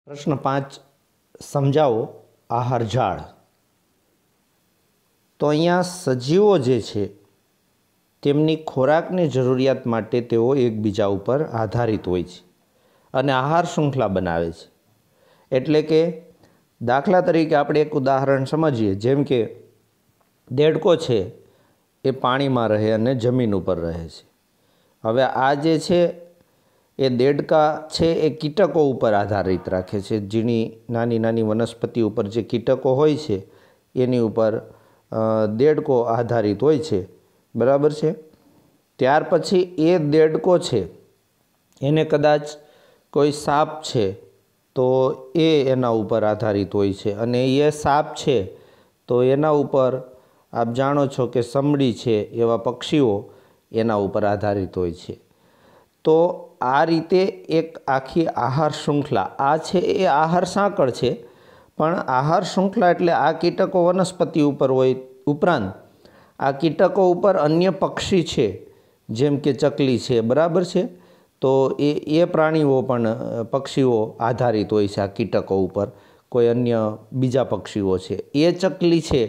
प्रश्न 5 समझाओ आहार झाड़। तो अहींया सजीवो जे छे तेमनी खोराकनी जरूरियात माटे तेओ एकबीजा उपर आधारित होय छे अने आहार श्रृंखला बनावे छे। एटले के दाखला तरीके आपणे एक उदाहरण समझीए, जेम के देड़को छे ए पाणीमां रहे अने जमीन उपर रहे छे। हवे आ जे छे ए देड़का छे ए कीटको उपर आधारित राखे छे। झीणी नानी नानी वनस्पति उपर जे कीटको होय छे एनी उपर देड़को आधारित होय छे, बराबर छे। त्यार पछी ए देड़को छे एने कदाच कोई साप छे तो ए एना उपर आधारित होय छे अने ए साप छे तो एना उपर आप जाणो छो के समड़ी छे एवा पक्षीओ एना उपर आधारित होय छे। तो आ रीते एक आखी आहार श्रृंखला आ छे ए आहार सांकळ छे, पण आहार श्रृंखला एटले आ कीटको वनस्पति उपर होय उपरांत आ कीटको उपर अन्य पक्षी छे जेम के चकली छे, बराबर छे। तो ए प्राणीओ पण पक्षीओ आधारित होय छे आ कीटको उपर। कोई अन्य बीजा पक्षीओ छे ए चकली छे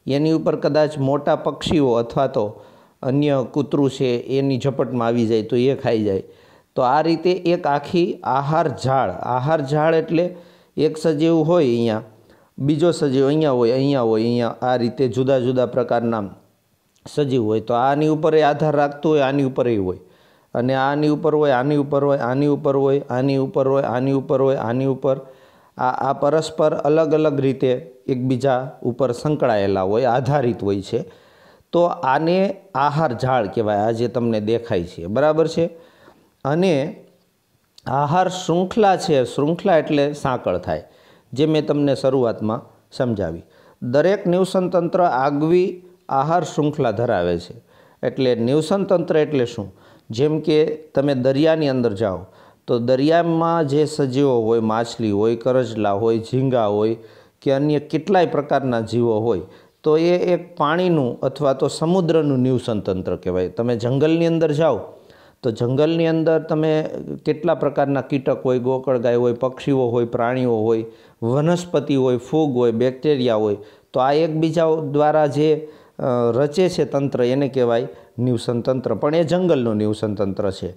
एनी उपर कदाच मोटा पक्षीओ अथवा तो अन्य कूतरू छे एनी झपटमां आवी जाय तो ए खाई जाय। तो आ रीते एक आखी आहार झाड़ एटले एक सजीव होय अहींया, बीजो सजीव अहींया होय, अहींया होय, अहींया आ रीते जुदा जुदा प्रकारना सजीव होय। तो आनी उपर आधार राखतो होय, आनी उपर होय अने आनी उपर होय, आनी उपर होय, आनी उपर होय, आनी उपर होय, आनी उपर होय, आनी उपर आ परस्पर अलग अलग रीते एकबीजा उपर संकळायेला होय, आधारित होय छे। तो आने आहार झाड़ कहेवाय, आ जे तमने देखाय छे, बराबर छे। अने आहार श्रृंखला छे, श्रृंखला एटले सांकळ थाय, जे मैं तमने शरूआतमां समजावी। दरेक निवसन तंत्र आगवी आहार श्रृंखला धरावे छे। एटले निवसन तंत्र एटले शुं? जेम के तमे दरियानी अंदर जाओ तो दरियामां जे सजीवो होय, माछली होय, करजला होय, झींगा होय के अन्य केटलाय प्रकारना जीवो होय, तो ये एक पाणीनुं अथवा तो समुद्रनुं निवसन तंत्र कहेवाय। तमे जंगलनी अंदर जाओ तो जंगलनी अंदर तमे केटला प्रकारना कीटक होय, गोकळगाय होय, पक्षीओ होय, प्राणीओ होय, वनस्पति होय, फूग होय, बेक्टेरिया होय, तो आ एकबीजा द्वारा जे रचे छे तंत्र एने कहेवाय निवसन तंत्र, पण ए जंगलनुं निवसन तंत्र छे।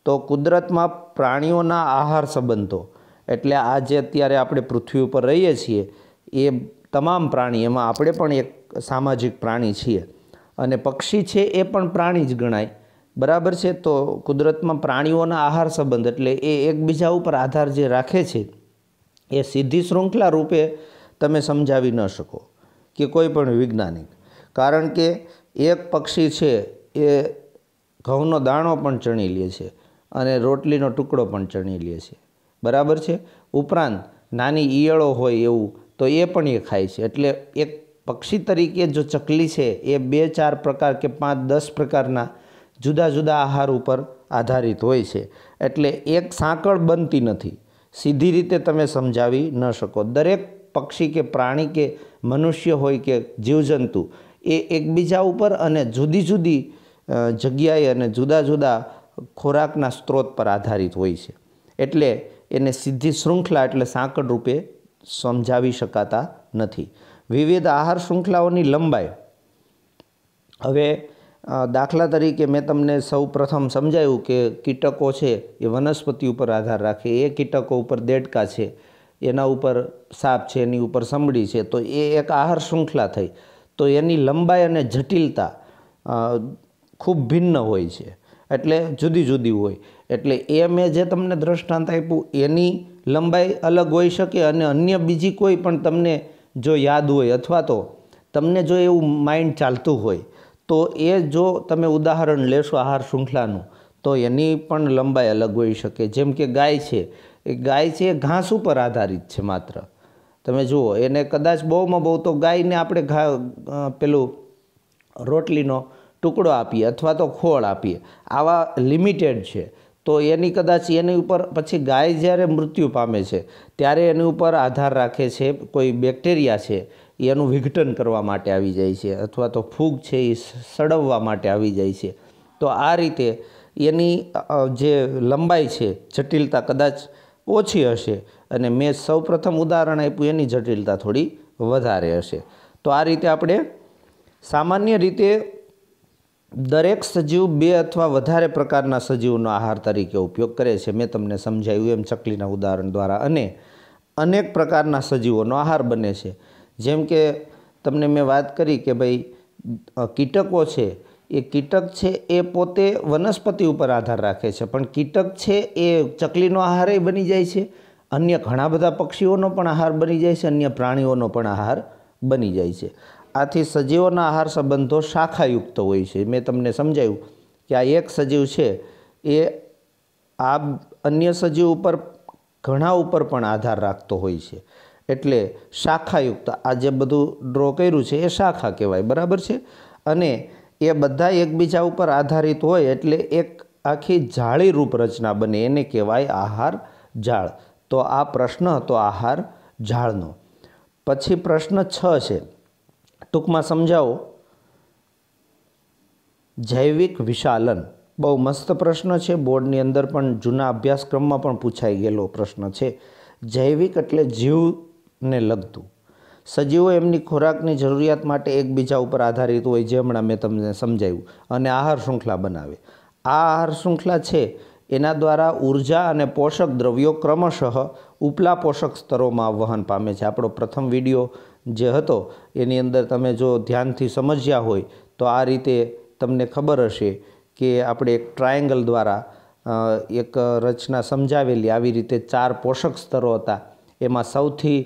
तो कुदरतमां प्राणीओना आहार संबंधो एटले आ जे अत्यारे आपणे पृथ्वी पर रहीए छीए ए तमाम प्राणी, एमां आपणे पण एक सामाजिक प्राणी छीए अने पक्षी छे ए पण प्राणी ज गणाय, बराबर छे। तो कुदरतमां प्राणीओना आहार संबंध एटले ए एकबीजा उपर आधार जे राखे छे ए सीधी श्रृंखला रूपे तमे समजावी न शको कि कोई पण वैज्ञानिक, कारण के एक पक्षी छे ए घऊनो दाणो पण चणी ले छे अने रोटलीनो टुकड़ो पण चणी ले छे, बराबर छे। उपरांत नानी ईयळो होय एवुं तो ए पण ए खाय छे। एटले एक पक्षी तरीके जो चकली छे ए 2-4 प्रकार के 5-10 प्रकारना जुदा जुदा आहार उपर आधारित होय छे। एटले एक सांकळ बनती नथी, सीधी रीते तमे समजावी न शको। दरेक पक्षी के प्राणी के मनुष्य होय के जीवजंतु ए एकबीजा उपर अने जुदी जुदी जग्याए अने जुदा जुदा खोराकना स्त्रोत पर आधारित होय छे। एटले एने सीधी श्रृंखला एटले सांकळ रूपे समजावी शकाता नथी। विविध आहार श्रृंखलाओनी लंबाई, हवे दाखला तरीके मैं तमने सौ प्रथम समजाव्युं के कीटको छे ए वनस्पति उपर आधार राखे, ए कीटको उपर देड़का छे, एना उपर साप छे, एनी उपर समड़ी छे, तो ए एक आहार श्रृंखला थई। तो एनी लंबाई अने जटिलता खूब भिन्न होय छे, एटले जुदी जुदी होय। एटले ए मैं जे तमने दृष्टांत आप्युं एनी लंबाई अलग होई शके अने अन्य बीजी कोई पण तमने जो याद होय अथवा तो तमने जो एवुं माइंड चालतुं होय तो ए जो तमे उदाहरण लेशो आहार श्रृंखलानुं तो एनी पण लंबाई अलग होई शके। जेम के गाय छे ए घास उपर आधारित छे मात्र। तमे जुओ एने कदाच बहुमां बहु तो गायने आपणे पेलुं रोटलीनो टुकड़ो आपीए अथवा तो खोळ आपीए, आवा लिमिटेड छे। तो एनी कदाच एनी उपर पछी गाय ज्यारे मृत्यु पामे छे त्यारे एनी उपर आधार राखे छे कोई बेक्टेरिया छे एनुं विघटन करवा माटे आवी जाय छे अथवा तो फूग छे ए सड़ववा माटे आवी जाय छे। तो आ रीते एनी जे लंबाई छे जटिलता कदाच ઓછી હશે અને મેં સૌપ્રથમ ઉદાહરણ આપ્યું એની જટિલતા થોડી વધારે હશે। તો આ રીતે આપણે સામાન્ય રીતે દરેક સજીવ બે અથવા વધારે પ્રકારના સજીવનો આહાર તરીકે ઉપયોગ કરે છે। મેં તમને સમજાવ્યું એમ ચકલીના ઉદાહરણ દ્વારા। અને અનેક પ્રકારના સજીવોનો આહાર બને છે। જેમ કે તમને મેં વાત કરી કે ભાઈ કીટકો છે, એ કીટક છે એ પોતે વનસ્પતિ ઉપર આધાર રાખે છે, પણ કીટક છે એ ચકલીનો આહાર બની જાય છે, અન્ય ઘણા બધા પક્ષીઓનો પણ આહાર બની જાય છે, અન્ય પ્રાણીઓનો પણ આહાર બની જાય છે। આથી સજીવોના આહાર સંબંધો શાખાયુક્ત હોય છે। મેં તમને સમજાવ્યું કે આ એક સજીવ છે એ આ અન્ય સજીવ ઉપર ઘણા ઉપર પણ આધાર રાખતો હોય છે, એટલે શાખાયુક્ત। આ જે બધું ડ્રો કર્યું છે એ શાખા કહેવાય, બરાબર છે। અને એ બધા એકબીજા ઉપર આધારિત હોય એટલે એક આખી જાળી રૂપ રચના બને, એને કહેવાય આહાર જાળ। તો આ પ્રશ્ન હતો આહાર જાળનો। પછી પ્રશ્ન 6 છે, ટૂંકમાં સમજાવો। જૈવિક વિશાલન, બહુ મસ્ત પ્રશ્ન છે, બોર્ડની અંદર પણ જૂના અભ્યાસક્રમમાં પણ પૂછાઈ ગયેલો પ્રશ્ન છે। જૈવિક એટલે જીવને લગતું। સજીવો એમની ખોરાકની જરૂરિયાત માટે એકબીજા ઉપર આધારિત હોય, જે હમણાં મેં તમને સમજાવ્યું, અને આહાર શૃંખલા બનાવે। આ આહાર શૃંખલા છે એના દ્વારા ઉર્જા અને પોષક દ્રવ્યો ક્રમશઃ ઉપલા પોષક સ્તરોમાં વહન પામે છે। આપણો પ્રથમ વિડીયો જે હતો એની અંદર તમે જો ધ્યાનથી સમજ્યા હોય તો આ રીતે તમને ખબર હશે કે આપણે એક ટ્રાયેંગલ દ્વારા એક રચના સમજાવેલી। આવી રીતે 4 પોષક સ્તરો હતા, એમાં સૌથી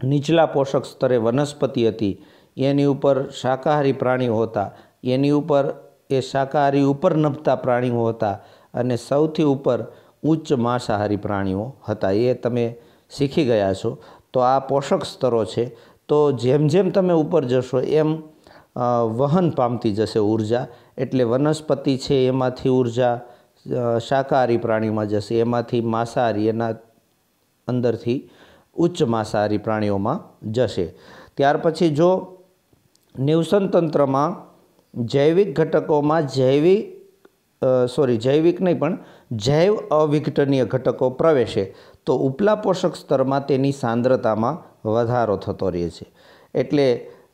નીચલા પોષક સ્તરે વનસ્પતિ હતી, એની ઉપર શાકાહારી પ્રાણીઓ હતા, એની ઉપર એ શાકાહારી ઉપર નભતા પ્રાણીઓ હતા, અને સૌથી ઉપર ઉચ્ચ માંસાહારી પ્રાણીઓ હતા। એ તમે શીખી ગયા છો। તો આ પોષક સ્તરો છે। તો જેમ જેમ તમે ઉપર જશો એમ વહન પામતી જશે ઉર્જા। એટલે વનસ્પતિ છે એમાંથી ઉર્જા શાકાહારી પ્રાણીમાં જશે, એમાંથી માંસાહારી એના અંદરથી ઉચ્ચ માંસાહારી પ્રાણીઓમાં જશે। ત્યાર પછી જો નિવસન તંત્રમાં જૈવિક ઘટકોમાં જૈવિક નહીં પણ જૈવ અવિઘટનીય ઘટકો પ્રવેશે તો ઉપલા પોષક સ્તરમાં તેની સાંદ્રતામાં વધારો થતો રહે છે। એટલે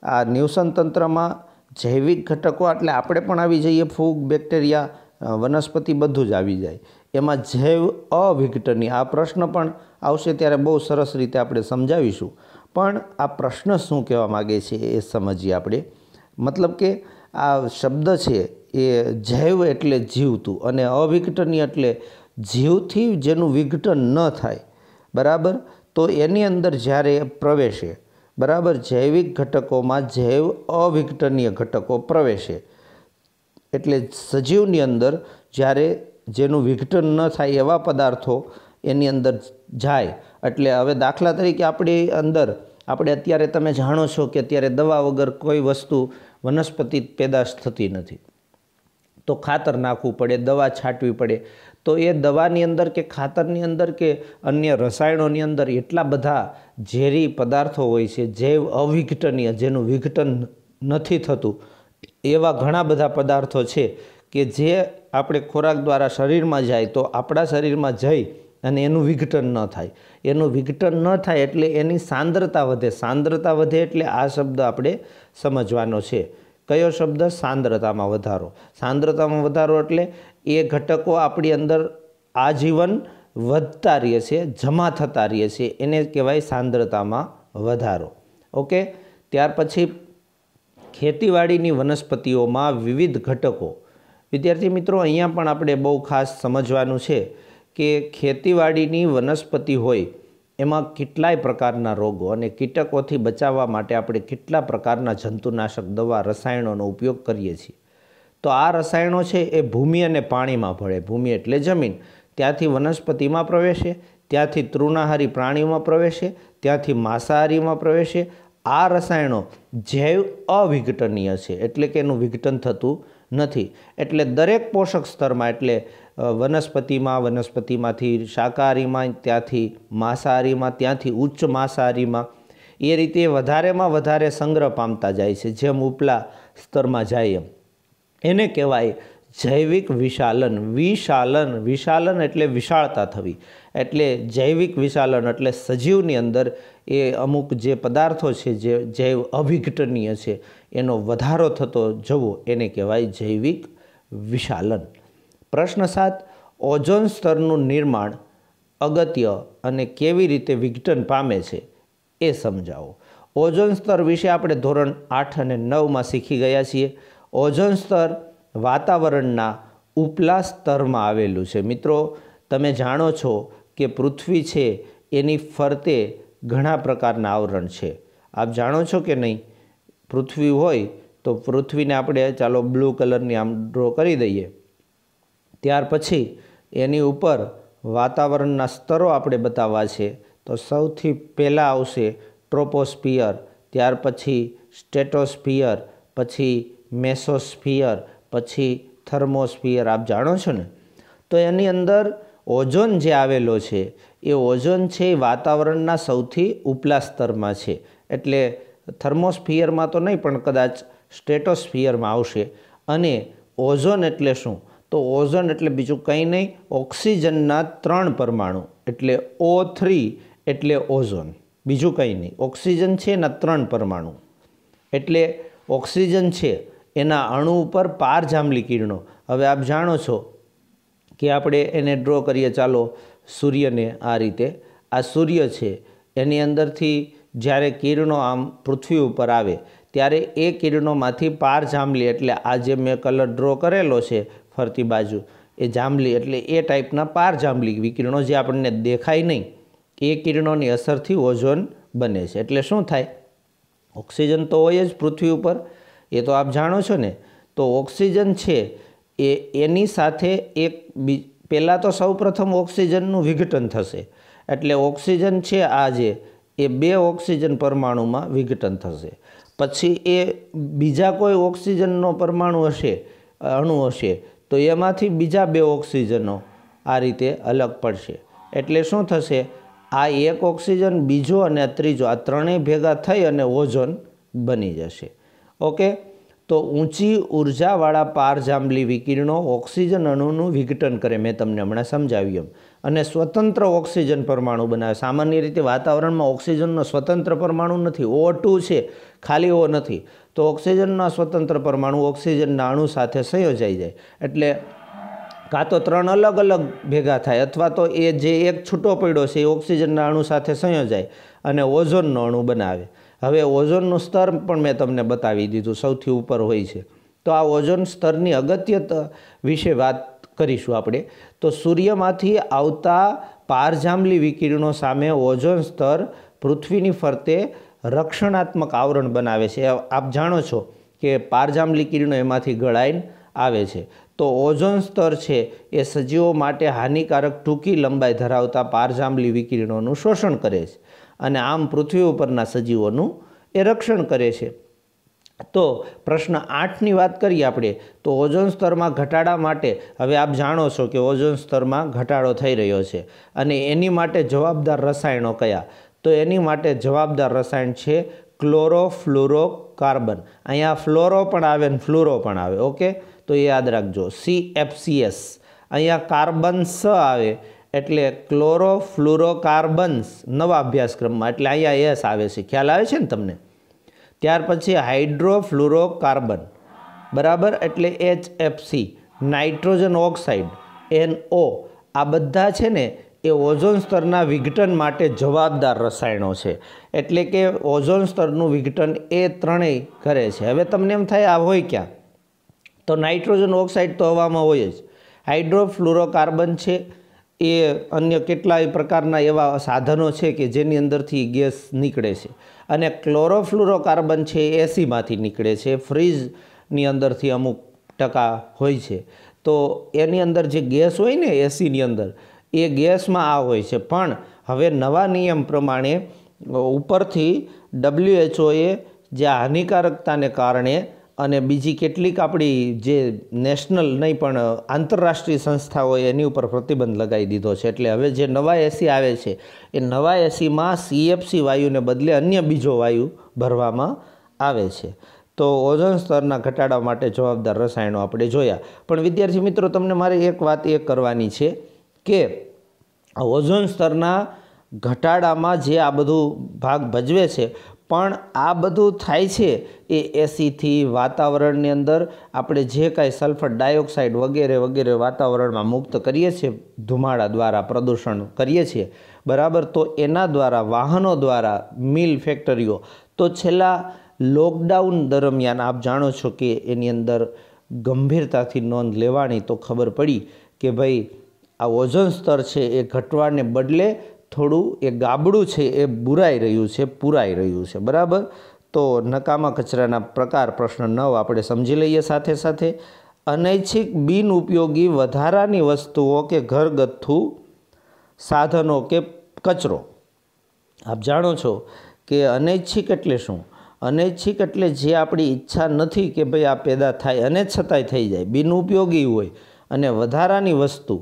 આ નિવસન તંત્રમાં જૈવિક ઘટકો એટલે આપણે પણ આવી જઈએ, ફૂગ, બેક્ટેરિયા, વનસ્પતિ બધું જ આવી જાય। એમાં જૈવ અવિઘટનીય, આ પ્રશ્ન પણ આવશે ત્યારે બહુ સરસ રીતે આપણે સમજાવીશું। પણ આ પ્રશ્ન શું કહેવા માગે છે એ સમજીએ આપણે। મતલબ કે આ શબ્દ છે એ જૈવ એટલે જીવતું, અને અવિઘટનીય એટલે જીવથી જેનું વિઘટન ન થાય, બરાબર। તો એની અંદર જ્યારે પ્રવેશે, બરાબર, જૈવિક ઘટકોમાં જૈવ અવિઘટનીય ઘટકો પ્રવેશે એટલે સજીવની અંદર જ્યારે જેનું વિઘટન ન થાય એવા પદાર્થો એની અંદર જાય। એટલે હવે દાખલા તરીકે આપણી અંદર આપણે અત્યારે તમે જાણો છો કે અત્યારે દવા વગર કોઈ વસ્તુ વનસ્પતિ પેદાશ થતી નથી, તો ખાતર નાખવું પડે, દવા છાંટવી પડે। તો એ દવાની અંદર કે ખાતરની અંદર કે અન્ય રસાયણોની અંદર એટલા બધા ઝેરી પદાર્થો હોય છે, જૈવ અવિઘટનીય, જેનું વિઘટન નથી થતું, એવા ઘણા બધા પદાર્થો છે કે જે આપણે ખોરાક દ્વારા શરીરમાં જાય તો આપણા શરીરમાં જઈ અને એનું વિઘટન ન થાય। એનું વિઘટન ન થાય એટલે એની સાંદ્રતા વધે। સાંદ્રતા વધે એટલે આ શબ્દ આપણે સમજવાનો છે। કયો શબ્દ? સાંદ્રતામાં વધારો। સાંદ્રતામાં વધારો એટલે એ ઘટકો આપણી અંદર આજીવન વધતા રહે છે, જમા થતા રહે છે, એને કહેવાય સાંદ્રતામાં વધારો। ઓકે, ત્યાર પછી ખેતીવાડીની વનસ્પતિઓમાં વિવિધ ઘટકો। વિદ્યાર્થી મિત્રો, અહીંયા પણ આપણે બહુ ખાસ સમજવાનું છે કે ખેતીવાડીની વનસ્પતિ હોય એમાં કેટલાય પ્રકારના રોગો અને કીટકોથી બચાવવા માટે આપણે કેટલા પ્રકારના જંતુનાશક દવા, રસાયણોનો ઉપયોગ કરીએ છીએ। તો આ રસાયણો છે એ ભૂમિ અને પાણીમાં ભળે। ભૂમિ એટલે જમીન, ત્યાંથી વનસ્પતિમાં પ્રવેશે, ત્યાંથી તૃણાહારી પ્રાણીઓમાં પ્રવેશે, ત્યાંથી માંસાહારીમાં પ્રવેશે। આ રસાયણો જૈવ અવિઘટનીય છે, એટલે કે એનું વિઘટન થતું નથી। એટલે દરેક પોષક સ્તરમાં, એટલે વનસ્પતિમાંથી શાકાહારીમાં, ત્યાંથી માંસાહારીમાં, ત્યાંથી ઉચ્ચ માંસાહારીમાં, એ રીતે વધારેમાં વધારે સંગ્રહ પામતા જાય છે, જેમ ઉપલા સ્તરમાં જાય એમ। એને કહેવાય જૈવિક વિશાલન. વિશાલન એટલે વિશાળતા થવી. એટલે જૈવિક વિશાલન એટલે સજીવની અંદર એ અમુક જે પદાર્થો છે જે જૈવ અવિઘટનીય છે એનો વધારો થતો જવો એને કહેવાય જૈવિક વિશાલન. પ્રશ્ન 7, ઓઝોન સ્તરનું નિર્માણ અગત્ય અને કેવી રીતે વિઘટન પામે છે એ સમજાવો. ઓઝોન સ્તર વિશે આપણે ધોરણ 8 અને 9માં શીખી ગયા છીએ. ઓઝોન સ્તર વાતાવરણના ઉપલા સ્તરમાં આવેલું છે. મિત્રો, તમે જાણો છો કે પૃથ્વી છે એની ફરતે ઘણા પ્રકારના આવરણ છે. આપ જાણો છો કે નહીં? પૃથ્વી હોય તો પૃથ્વીને આપણે ચાલો બ્લુ કલરની આમ ડ્રો કરી દઈએ. ત્યાર પછી એની ઉપર વાતાવરણના સ્તરો આપણે બતાવવા છે. તો સૌથી પહેલાં આવશે ટ્રોપોસ્ફિયર, ત્યાર પછી સ્ટ્રેટોસ્ફિયર, પછી મેસોસ્ફિયર, પછી થર્મોસ્ફિયર. આપ જાણો છો ને? તો એની અંદર ઓઝોન જે આવેલો છે એ ઓઝોન છે એ વાતાવરણના સૌથી ઉપલા સ્તરમાં છે. એટલે થર્મોસ્ફિયરમાં તો નહીં પણ કદાચ સ્ટ્રેટોસ્ફિયરમાં આવશે. અને ઓઝોન એટલે શું? તો ઓઝોન એટલે બીજું કંઈ નહીં, ઓક્સિજનના 3 પરમાણુ એટલે O3 એટલે ઓઝોન, બીજું કંઈ નહીં. ઓક્સિજન છે એના 3 પરમાણુ એટલે ઓક્સિજન છે એના અણુ ઉપર પારજાંબલી કિરણો. હવે આપ જાણો છો કે આપણે એને ડ્રો કરીએ ચાલો સૂર્યને આ રીતે. આ સૂર્ય છે એની અંદરથી જ્યારે કિરણો આમ પૃથ્વી ઉપર આવે ત્યારે એ કિરણોમાંથી પારજાંબલી એટલે આ જે મેં કલર ડ્રો કરેલો છે ફરતી બાજુ એ જાંબલી એટલે એ ટાઈપના પારજાંબલી વિકિરણો જે આપણને દેખાય નહીં એ કિરણોની અસરથી ઓઝોન બને છે. એટલે શું થાય? ઓક્સિજન તો હોય જ પૃથ્વી ઉપર, એ તો આપ જાણો છો ને. તો ઓક્સિજન છે એની સાથે એક પહેલાં તો સૌપ્રથમ ઓક્સિજનનું વિઘટન થશે. એટલે ઓક્સિજન છે આ જે એ 2 ઓક્સિજન પરમાણુમાં વિઘટન થશે. પછી એ બીજા કોઈ ઓક્સિજનનો પરમાણુ હશે, અણુ હશે, તો એમાંથી બીજા 2 ઓક્સિજનો આ રીતે અલગ પડશે. એટલે શું થશે? આ એક ઓક્સિજન, બીજો અને ત્રીજો, આ ત્રણેય ભેગા થઈ અને ઓઝોન બની જશે. ઓકે, તો ઊંચી ઉર્જાવાળા પારજાંબલી વિકિરણો ઓક્સિજન અણુનું વિઘટન કરે, મેં તમને હમણાં સમજાવ્યું એમ, અને સ્વતંત્ર ઓક્સિજન પરમાણુ બનાવે. સામાન્ય રીતે વાતાવરણમાં ઓક્સિજનનો સ્વતંત્ર પરમાણુ નથી, O2 છે, ખાલી O નથી. તો ઓક્સિજનના સ્વતંત્ર પરમાણુ ઓક્સિજનના અણુ સાથે સંયોજાઈ જાય. એટલે કાં તો 3 અલગ અલગ ભેગા થાય અથવા તો એ જે એક છૂટો પડ્યો છે એ ઓક્સિજનના અણુ સાથે સંયોજાય અને ઓઝોનનો અણુ બનાવે. હવે ઓઝોનનું સ્તર પણ મેં તમને બતાવી દીધું, સૌથી ઉપર હોય છે. તો આ ઓઝોન સ્તરની અગત્યતા વિશે વાત કરીશું આપણે. તો સૂર્યમાંથી આવતા પારજાંબલી વિકિરણો સામે ઓઝોન સ્તર પૃથ્વીની ફરતે રક્ષણાત્મક આવરણ બનાવે છે. આપ જાણો છો કે પારજાંબલી કિરણો એમાંથી ગળાઈને આવે છે. તો ઓઝોન સ્તર છે એ સજીવો માટે હાનિકારક ટૂંકી લંબાઈ ધરાવતા પારજાંબલી વિકિરણોનું શોષણ કરે છે અને આમ પૃથ્વી ઉપરના સજીવોનું એ રક્ષણ કરે છે. તો પ્રશ્ન 8ની વાત કરીએ આપણે. તો ઓઝોન સ્તરમાં ઘટાડા માટે હવે આપ જાણો છો કે ઓઝોન સ્તરમાં ઘટાડો થઈ રહ્યો છે અને એની માટે જવાબદાર રસાયણો કયા? તો એની માટે જવાબદાર રસાયણ છે ક્લોરોફ્લુરોકાર્બન. અહીંયા ફ્લોરો પણ આવે અને ફ્લુરો પણ આવે. ઓકે, તો એ યાદ રાખજો, CFCS. અહીંયા કાર્બન્સ આવે એટલે ક્લોરોફ્લુરોકાર્બન્સ નવા અભ્યાસક્રમમાં, એટલે અહીંયા S આવે છે. ખ્યાલ આવે છે ને તમને? ત્યાર પછી હાઇડ્રોફ્લુરોકાર્બન, બરાબર, એટલે HFC. Nitrogen oxide NO. આ બધા છે ને એ ઓઝોન સ્તરના વિઘટન માટે જવાબદાર રસાયણો છે. એટલે કે ઓઝોન સ્તરનું વિઘટન એ ત્રણેય કરે છે. હવે તમને એમ થાય આ હોય ક્યાં? તો નાઇટ્રોજન ઓક્સાઇડ તો હવામાં હોય જ. હાઇડ્રોફ્લુરોકાર્બન છે એ અન્ય કેટલાય પ્રકારના એવા સાધનો છે કે જેની અંદરથી ગેસ નીકળે છે. અને ક્લોરોફ્લુરોકાર્બન છે એ એસીમાંથી નીકળે છે, ફ્રીજની અંદરથી અમુક ટકા હોય છે. તો એની અંદર જે ગેસ હોય ને એસીની અંદર એ ગેસમાં આ હોય છે. પણ હવે નવા નિયમ પ્રમાણે ઉપરથી WHOએ જે હાનિકારકતાને કારણે અને બીજી કેટલીક આપણી જે નેશનલ નહીં પણ આંતરરાષ્ટ્રીય સંસ્થાઓએ એની ઉપર પ્રતિબંધ લગાવી દીધો છે. એટલે હવે જે નવા એસી આવે છે એ નવા એસીમાં CFC વાયુને બદલે અન્ય બીજો વાયુ ભરવામાં આવે છે. તો ઓઝોન સ્તરના ઘટાડા માટે જવાબદાર રસાયણો આપણે જોયા. પણ વિદ્યાર્થી મિત્રો, તમને મારે એક વાત એ કરવાની છે કે ઓઝોન સ્તરના ઘટાડામાં જે આ બધું ભાગ ભજવે છે, પણ આ બધું થાય છે એ એસીથી વાતાવરણની અંદર આપણે જે કાંઈ સલ્ફર ડાયોક્સાઇડ વગેરે વગેરે વાતાવરણમાં મુક્ત કરીએ છીએ, ધુમાડા દ્વારા પ્રદૂષણ કરીએ છીએ, બરાબર. તો એના દ્વારા, વાહનો દ્વારા, મિલ, ફેક્ટરીઓ, તો છેલ્લા લોકડાઉન દરમિયાન આપ જાણો છો કે એની અંદર ગંભીરતાથી નોંધ લેવાની, તો ખબર પડી કે ભાઈ આ ઓઝોન સ્તર છે એ ઘટવાને બદલે થોડું એ ગાબડું છે એ પૂરાઈ રહ્યું છે, બરાબર. તો નકામા કચરાના પ્રકાર પ્રશ્ન 9 આપણે સમજી લઈએ. સાથે સાથે અનૈચ્છિક બિનઉપયોગી વધારાની વસ્તુઓ કે ઘરગથ્થુ સાધનો કે કચરો. આપ જાણો છો કે અનૈચ્છિક એટલે શું? અનૈચ્છિક એટલે જે આપણી ઈચ્છા નથી કે ભાઈ આ પેદા થાય અને છતાંય થઈ જાય, બિનઉપયોગી હોય. અને વધારાની વસ્તુ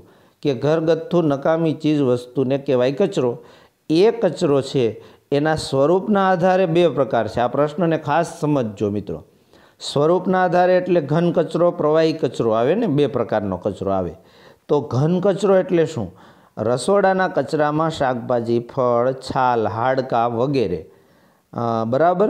કે ઘરગથ્થુ નકામી ચીજ વસ્તુને કહેવાય કચરો. એ કચરો છે એના સ્વરૂપના આધારે 2 પ્રકાર છે. આ પ્રશ્નને ખાસ સમજજો મિત્રો. સ્વરૂપના આધારે એટલે ઘન કચરો, પ્રવાહી કચરો આવે ને, 2 પ્રકારનો કચરો આવે. તો ઘન કચરો એટલે શું? રસોડાના કચરામાં શાકભાજી, ફળ, છાલ, હાડકાં વગેરે, બરાબર.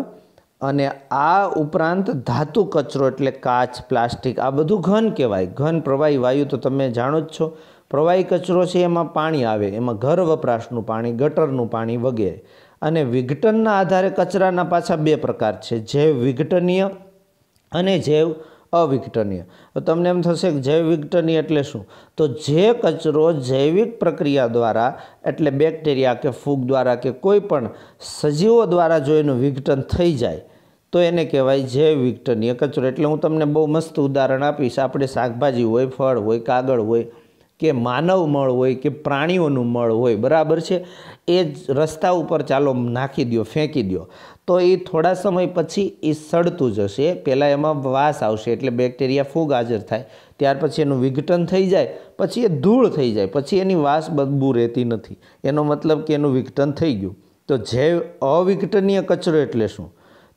અને આ ઉપરાંત ધાતુ કચરો એટલે કાચ, પ્લાસ્ટિક, આ બધું ઘન કહેવાય. ઘન પ્રવાહી વાયુ તો તમે જાણો જ છો. પ્રવાહી કચરો છે એમાં પાણી આવે, એમાં ઘર વપરાશનું પાણી, ગટરનું પાણી વગેરે. અને વિઘટનના આધારે કચરાના પાછા 2 પ્રકાર છે, જૈવ વિઘટનીય અને જૈવ અવિઘટનીય. તો તમને એમ થશે કે જૈવ વિઘટનીય એટલે શું? તો જે કચરો જૈવિક પ્રક્રિયા દ્વારા, એટલે બેક્ટેરિયા કે ફૂગ દ્વારા કે કોઈ પણ સજીવો દ્વારા જો એનું વિઘટન થઈ જાય તો એને કહેવાય જૈવ વિઘટનીય કચરો. એટલે હું તમને બહુ મસ્ત ઉદાહરણ આપીશ. આપણે શાકભાજી હોય, ફળ હોય, કાગળ હોય કે માનવ મળ હોય કે પ્રાણીઓનું મળ હોય, બરાબર છે, એ જ રસ્તા ઉપર ચાલો નાખી દો, ફેંકી દો, તો એ થોડા સમય પછી એ સડતું જશે. પહેલાં એમાં વાસ આવશે એટલે બેક્ટેરિયા, ફૂગ હાજર થાય, ત્યાર પછી એનું વિઘટન થઈ જાય, પછી એ ધૂળ થઈ જાય, પછી એની વાસ બદબૂ રહેતી નથી. એનો મતલબ કે એનું વિઘટન થઈ ગયું. તો જૈવ અવિઘટનીય કચરો એટલે શું?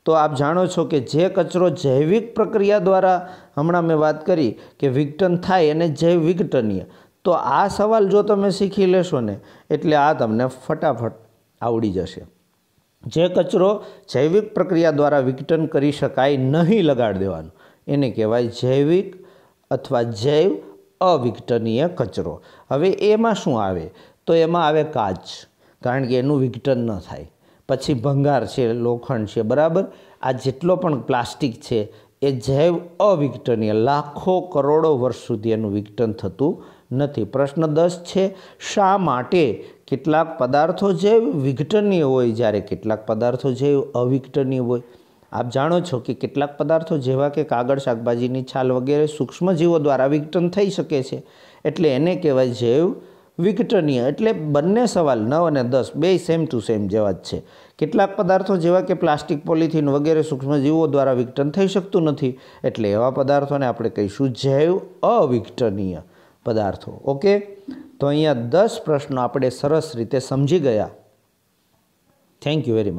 તો આપ જાણો છો કે જે કચરો જૈવિક પ્રક્રિયા દ્વારા, હમણાં મેં વાત કરી કે વિઘટન થાય એને જૈવ વિઘટનીય. તો આ સવાલ જો તમે શીખી લેશો ને એટલે આ તમને ફટાફટ આવડી જશે. જે કચરો જૈવિક પ્રક્રિયા દ્વારા વિઘટન કરી શકાય નહીં, લગાડી દેવાનું, એને કહેવાય જૈવિક અથવા જૈવ અવિઘટનીય કચરો. હવે એમાં શું આવે? તો એમાં આવે કાચ, કારણ કે એનું વિઘટન ન થાય. પછી ભંગાર છે, લોખંડ છે, બરાબર. આ જેટલો પણ પ્લાસ્ટિક છે એ જૈવ અવિઘટનીય, લાખો કરોડો વર્ષ સુધી એનું વિઘટન થતું નથી. પ્રશ્ન 10 છે, શા માટે કેટલાક પદાર્થો જૈવ વિઘટનીય હોય જ્યારે કેટલાક પદાર્થો જૈવ અવિઘટનીય હોય? આપ જાણો છો કે કેટલાક પદાર્થો જેવા કે કાગળ, શાકભાજીની છાલ વગેરે સૂક્ષ્મજીવો દ્વારા વિઘટન થઈ શકે છે, એટલે એને કહેવાય જૈવ વિઘટનીય. એટલે બંને સવાલ 9 અને 10 બે સેમ ટુ સેમ જેવા જ છે. કેટલાક પદાર્થો જેવા કે પ્લાસ્ટિક, પોલિથીન વગેરે સૂક્ષ્મજીવો દ્વારા વિઘટન થઈ શકતું નથી, એટલે એવા પદાર્થોને આપણે કહીશું જૈવ અવિઘટનીય પદાર્થો. ઓકે, તો અહીંયા 10 પ્રશ્નો આપણે સરસ રીતે સમજી ગયા. Thank you very much.